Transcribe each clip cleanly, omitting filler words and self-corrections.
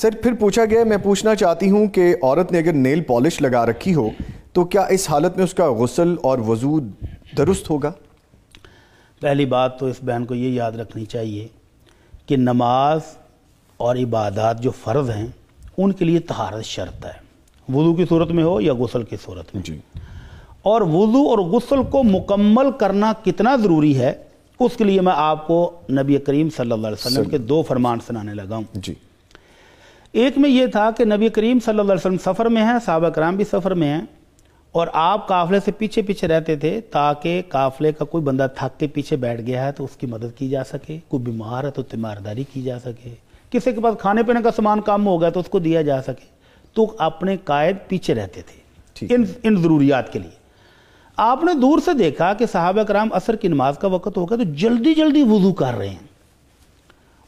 سر پھر پوچھا گیا، میں پوچھنا چاہتی ہوں کہ عورت نے اگر نیل پالش لگا رکھی ہو تو کیا اس حالت میں اس کا غسل اور وضو درست ہوگا؟ پہلی بات تو اس بہن کو یہ یاد رکھنی چاہیے کہ نماز اور عبادات جو فرض ہیں ان کے لیے طہارت شرط ہے، وضو کی صورت میں ہو یا غسل کی صورت میں. جی. اور وضو اور غسل کو مکمل کرنا کتنا ضروری ہے اس کے لیے میں آپ کو نبی کریم صلی اللہ علیہ وسلم کے 2 فرمان سنانے لگا ہوں. جی. ایک میں یہ تھا کہ نبی کریم صلی اللہ علیہ وسلم سفر میں ہیں، صحابہ کرام بھی سفر میں ہیں، اور آپ قافلے سے پیچھے پیچھے رہتے تھے تاکہ قافلے کا کوئی بندہ تھک کے پیچھے بیٹھ گیا ہے تو اس کی مدد کی جا سکے، کوئی بیمار ہے تو تیمارداری کی جا سکے، کسی کے پاس کھانے پینے کا سامان کم ہو گیا تو اس کو دیا جا سکے، تو اپنے قائد پیچھے رہتے تھے ان ضروریات کے لیے. آپ نے دور سے دیکھا کہ صحابہ کرام عصر کی نماز کا وقت ہو گیا تو جلدی جلدی وضو کر رہے ہیں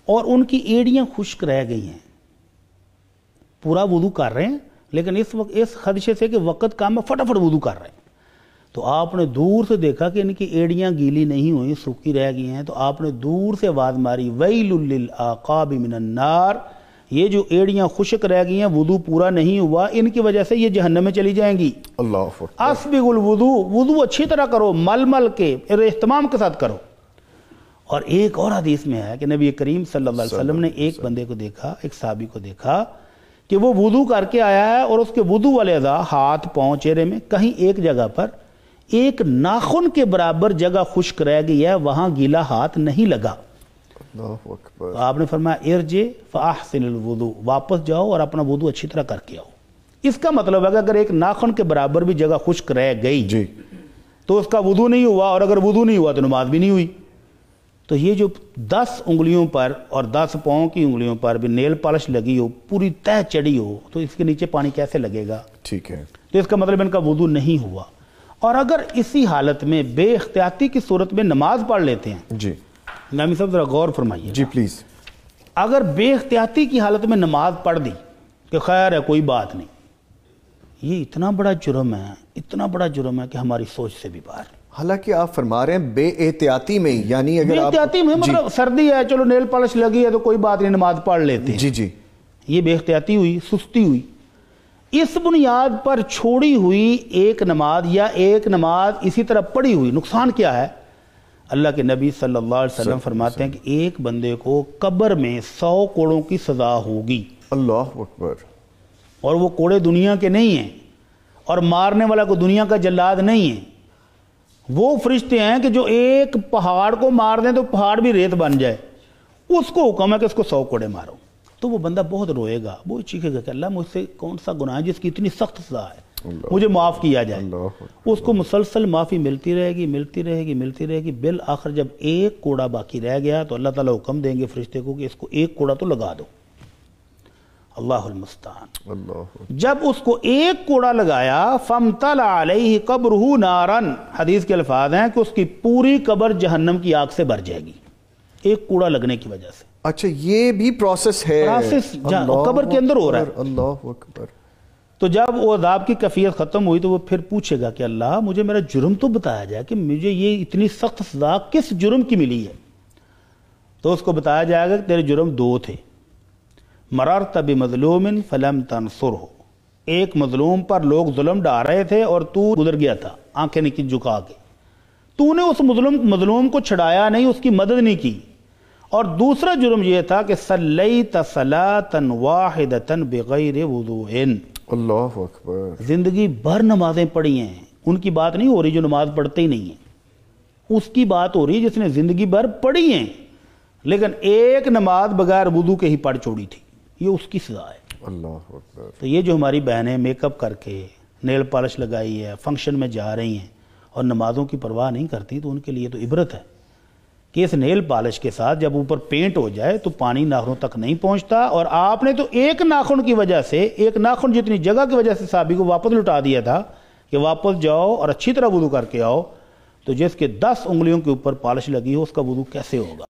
اور ان کی ایڑیاں خشک رہ گئی ہیں. پورا وضو کر رہے ہیں لیکن اس وقت اس خدشے سے کہ وقت کام میں فٹافٹ وضو کر رہے ہیں، تو آپ نے دور سے دیکھا کہ ان کی ایڑیاں گیلی نہیں ہوئی، سوکھی رہ گئی ہیں، تو آپ نے دور سے آواز ماری ویل للعقاب من النار، یہ جو ایڑیاں خشک رہ گئی ہیں وضو پورا نہیں ہوا، ان کی وجہ سے یہ جہنم میں چلی جائیں گی. اللہ اسبغ الوضو، وضو اچھی طرح کرو، مل مل کے اہتمام کے ساتھ کرو. اور ایک اور حدیث میں ہے کہ نبی کریم صلی اللہ علیہ وسلم نے ایک بندے کو دیکھا، ایک صحابی کو دیکھا کہ وہ وضو کر کے آیا ہے اور اس کے وضو والے اعضاء ہاتھ پاؤں چہرے میں کہیں ایک جگہ پر ایک ناخن کے برابر جگہ خشک رہ گئی ہے، وہاں گیلا ہاتھ نہیں لگا. اللہ اکبر. آپ نے فرمایا ارجع فاحسن الوضو، واپس جاؤ اور اپنا وضو اچھی طرح کر کے آؤ. اس کا مطلب ہے کہ اگر ایک ناخن کے برابر بھی جگہ خشک رہ گئی جی تو اس کا وضو نہیں ہوا، اور اگر وضو نہیں ہوا تو نماز بھی نہیں ہوئی. تو یہ جو 10 انگلیوں پر اور 10 پاؤں کی انگلیوں پر بھی نیل پالش لگی ہو، پوری تہ چڑھی ہو، تو اس کے نیچے پانی کیسے لگے گا؟ ٹھیک ہے. تو اس کا مطلب ان کا وضو نہیں ہوا. اور اگر اسی حالت میں بے احتیاطی کی صورت میں نماز پڑھ لیتے ہیں، جی نامی صاحب ذرا غور فرمائیے. جی پلیز. اگر بے احتیاطی کی حالت میں نماز پڑھ دی کہ خیر ہے کوئی بات نہیں، یہ اتنا بڑا جرم ہے، اتنا بڑا جرم ہے کہ ہماری سوچ سے بھی باہر. حالانکہ آپ فرما رہے ہیں بے احتیاطی میں، یعنی اگر بے احتیاطی میں مطلب سردی ہے چلو نیل پالش لگی ہے تو کوئی بات نہیں نماز پڑھ لیتے ہیں. جی جی. یہ بے احتیاطی ہوئی، سستی ہوئی. اس بنیاد پر چھوڑی ہوئی ایک نماز یا ایک نماز اسی طرح پڑھی ہوئی، نقصان کیا ہے؟ اللہ کے نبی صلی اللہ علیہ وسلم فرماتے ہیں کہ ایک بندے کو قبر میں 100 کوڑوں کی سزا ہوگی. اللہ اکبر. اور وہ کوڑے دنیا کے نہیں ہیں، اور مارنے والا کو دنیا کا جلاد نہیں ہے. وہ فرشتے ہیں کہ جو ایک پہاڑ کو مار دیں تو پہاڑ بھی ریت بن جائے، اس کو حکم ہے کہ اس کو 100 کوڑے مارو. تو وہ بندہ بہت روئے گا، وہ چیخے گا کہ اللہ مجھ سے کون سا گناہ ہے جس کی اتنی سخت سزا ہے، مجھے معاف کیا جائے. اس کو مسلسل معافی ملتی رہے گی، ملتی رہے گی، ملتی رہے گی. بالآخر جب ایک کوڑا باقی رہ گیا تو اللہ تعالیٰ حکم دیں گے فرشتے کو کہ اس کو ایک کوڑا تو لگا دو. اللہ المستعان. جب اس کو ایک کوڑا لگایا فَامْتَلَعَ عَلَيْهِ قَبْرُهُ نَارًا، حدیث کے الفاظ ہیں کہ اس کی پوری قبر جہنم کی آگ سے بھر جائے گی ایک کوڑا لگنے کی وجہ سے. اچھا یہ بھی پروسیس ہے، قبر کے اندر ہو رہا ہے. اللہ اکبر. تو جب وہ عذاب کی کیفیت ختم ہوئی تو وہ پھر پوچھے گا کہ اللہ مجھے میرا جرم تو بتایا جائے کہ مجھے یہ اتنی سخت سزا کس جرم کی ملی ہے. تو اس کو بتایا جائے گا کہ تیرے جرم 2 تھے. مررت بمظلوم فلم تنصرہ، ایک مظلوم پر لوگ ظلم ڈھا رہے تھے اور تو گزر گیا تھا آنکھیں نہیں جھکا کے، تو نے اس مظلوم کو چھڑایا نہیں، اس کی مدد نہیں کی. اور دوسرا جرم یہ تھا کہ صلیت صلاۃ واحدۃ بغیر وضوء، اللہ اکبر، زندگی بھر نمازیں پڑھی ہیں. ان کی بات نہیں ہو رہی جو نماز پڑھتے ہی نہیں ہیں، اس کی بات ہو رہی جس نے زندگی بھر پڑھی ہیں لیکن ایک نماز بغیر وضو کے ہی پڑھ چھوڑی تھی، یہ اس کی سزا ہے. اللہ اکبر. تو یہ جو ہماری بہنیں میک اپ کر کے نیل پالش لگائی ہے، فنکشن میں جا رہی ہیں اور نمازوں کی پرواہ نہیں کرتی، تو ان کے لیے تو عبرت ہے کہ اس نیل پالش کے ساتھ جب اوپر پینٹ ہو جائے تو پانی ناخنوں تک نہیں پہنچتا. اور آپ نے تو ایک ناخن کی وجہ سے، ایک ناخن جتنی جگہ کی وجہ سے صحابی کو واپس لٹا دیا تھا کہ واپس جاؤ اور اچھی طرح وضو کر کے آؤ. تو جس کے 10 انگلیوں کے اوپر پالش لگی ہو اس کا وضو کیسے ہوگا؟